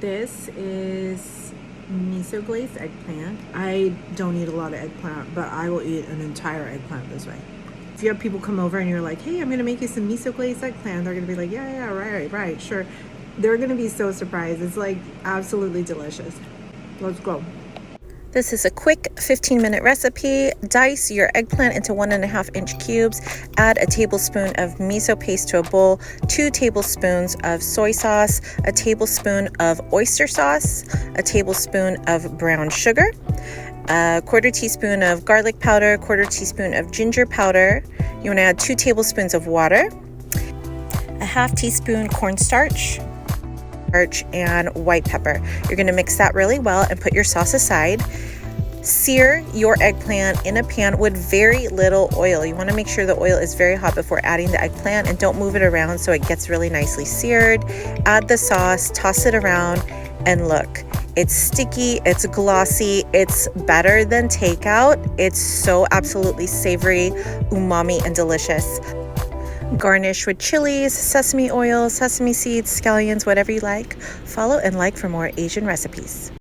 This is miso glazed eggplant. I don't eat a lot of eggplant, but I will eat an entire eggplant this way. If you have people come over and you're like, hey, I'm gonna make you some miso glazed eggplant, they're gonna be like, yeah, right, sure. They're gonna be so surprised. It's like absolutely delicious. Let's go. This is a quick 15-minute recipe. Dice your eggplant into 1.5-inch cubes. Add a tablespoon of miso paste to a bowl, 2 tablespoons of soy sauce, a tablespoon of oyster sauce, a tablespoon of brown sugar, a 1/4 teaspoon of garlic powder, 1/4 teaspoon of ginger powder. You want to add 2 tablespoons of water, a 1/2 teaspoon cornstarch, and white pepper. You're going to mix that really well and put your sauce aside. Sear your eggplant in a pan with very little oil. You want to make sure the oil is very hot before adding the eggplant, and don't move it around so it gets really nicely seared. Add the sauce, toss it around, and look, it's sticky, it's glossy, it's better than takeout. It's so absolutely savory, umami, and delicious. Garnish with chilies, sesame oil, sesame seeds, scallions, whatever you like. Follow and like for more Asian recipes.